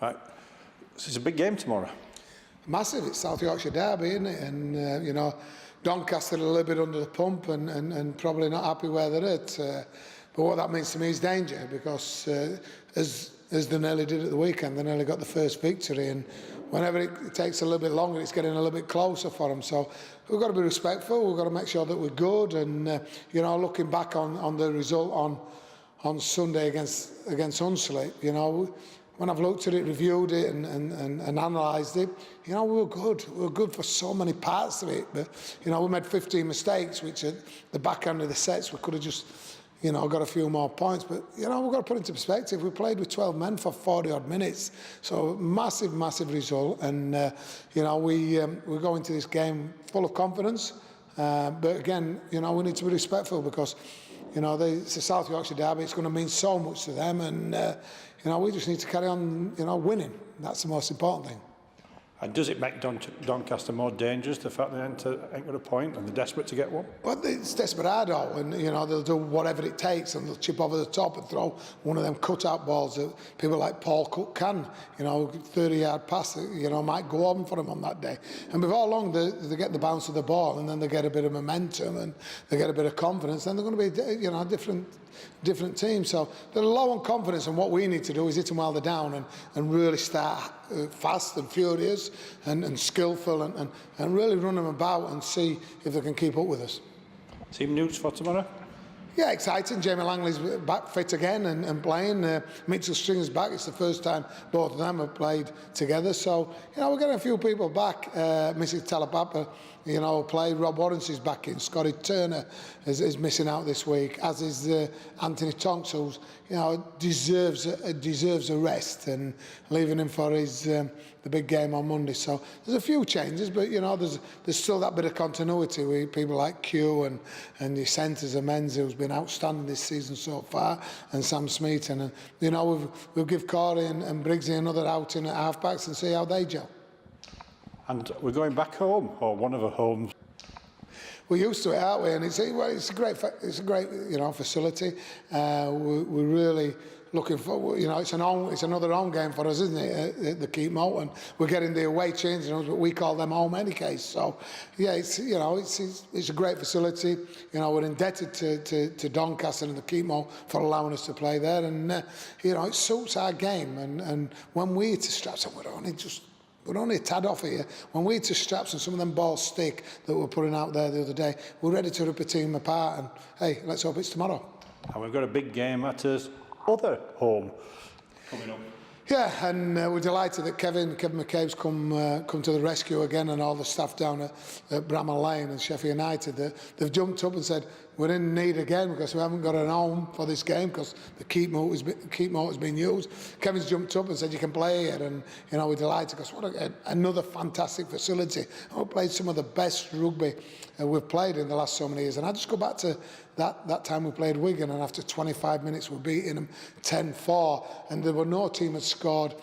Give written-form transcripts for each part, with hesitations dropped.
Right. It's a big game tomorrow. Massive. It's South Yorkshire derby, isn't it? And you know, Doncaster are a little bit under the pump and probably not happy where they're at. But what that means to me is danger, because as they nearly did at the weekend, they nearly got the first victory, and whenever it takes a little bit longer, it's getting a little bit closer for them. So we've got to be respectful. We've got to make sure that we're good. And you know, looking back on the result on Sunday against Unsley, you know, when I've looked at it, reviewed it and analysed it, you know, we were good. We were good for so many parts of it. But, you know, we made 15 mistakes, which at the back end of the sets, we could have just, you know, got a few more points. But, you know, we've got to put it into perspective. We played with 12 men for 40-odd minutes. So massive, massive result. And, you know, we go into this game full of confidence. But, again, you know, we need to be respectful, because, you know, it's the South Yorkshire derby. It's going to mean so much to them. And, you know, we just need to carry on, you know, winning. That's the most important thing. And does it make Doncaster more dangerous, the fact they ain't got a point and they're desperate to get one? Well, it's desperado, and you know, they'll do whatever it takes, and they'll chip over the top and throw one of them cut-out balls that people like Paul Cook can. You know, 30-yard pass, you know, might go on for them on that day. And before long, they get the bounce of the ball, and then they get a bit of momentum, and they get a bit of confidence. Then they're going to be, you know, a different team. So they're low on confidence, and what we need to do is hit them while they're down and really start fast and furious and skillful and really run them about and see if they can keep up with us. Team news for tomorrow? Yeah, exciting. Jamie Langley's back fit again and playing. Mitchell Stringer's back. It's the first time both of them have played together. So, you know, we're getting a few people back. Mrs. Talapapa, you know, played. Rob Warrens is back in. Scotty Turner is missing out this week, as is Anthony Tonks, who's, you know, deserves a rest, and leaving him for his the big game on Monday. So there's a few changes, but you know, there's still that bit of continuity with people like Q and the centres and Menz, who's been outstanding this season so far, and Sam Smeaton. And you know, we'll give Corey and Briggsy another outing at halfbacks and see how they gel. And we're going back home, or one of our homes. We're used to it, aren't we? And it's a great you know, facility. We're really looking for, you know, it's another home game for us, isn't it? At the Keep Moat, and we're getting the away changing rooms, but we call them home any case. So yeah, you know, it's a great facility. You know, we're indebted to Doncaster and the Keep Moat for allowing us to play there, and you know, it suits our game. And when we hit the straps, we're only a tad off here. When we hit the straps and some of them balls stick that we're putting out there the other day, we're ready to rip a team apart. And hey, let's hope it's tomorrow. And we've got a big game at us other home coming up. Yeah, and we're delighted that Kevin McCabe's come to the rescue again, and all the staff down at Bramall Lane and Sheffield United. They've jumped up and said, we're in need again because we haven't got an home for this game because the Keep Moat has been used. Kevin's jumped up and said, you can play here, and you know, we're delighted because what another fantastic facility. We've played some of the best rugby we've played in the last so many years. And I just go back to that time we played Wigan, and after 25 minutes we're beating them 10-4, and there were no team had scored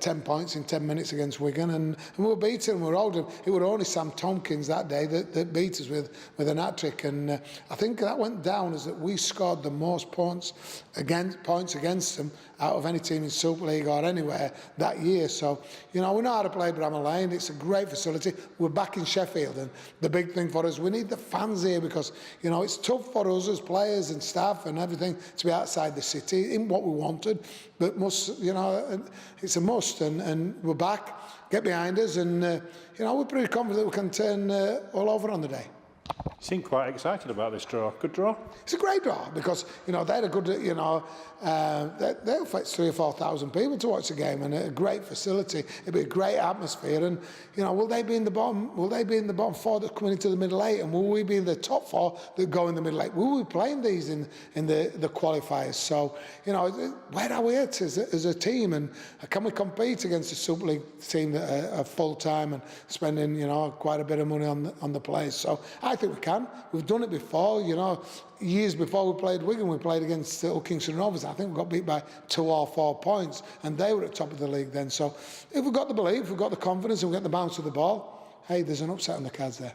10 points in 10 minutes against Wigan, and we were beating them, we were holding. It was only Sam Tompkins that day that beat us with an hat-trick, and I think that went down as that we scored the most points against them out of any team in Super League or anywhere that year. So, you know, we know how to play Bramall Lane. It's a great facility. We're back in Sheffield, and the big thing for us, we need the fans here because, you know, it's tough for us as players and staff and everything to be outside the city in what we wanted, but you know, it's a must, and we're back, get behind us, and you know, we're pretty confident we can turn all over on the day. You seem quite excited about this draw. Good draw? It's a great draw because, you know, they're a good, you know, they'll fetch 3,000 or 4,000 people to watch the game, and a great facility. It'll be a great atmosphere, and you know, will they be in the bottom? Will they be in the bottom four that coming into the middle eight, and will we be in the top four that go in the middle eight? Will we be playing these in the qualifiers? So, you know, where are we at as a team, and can we compete against a Super League team that are full time and spending, you know, quite a bit of money on the players? So I think we can. We've done it before, you know. Years before we played Wigan, we played against Kingston Rovers. I think we got beat by 2 or 4 points, and they were at the top of the league then. So if we've got the belief, we've got the confidence, and we've got the bounce of the ball, hey, there's an upset on the cards there.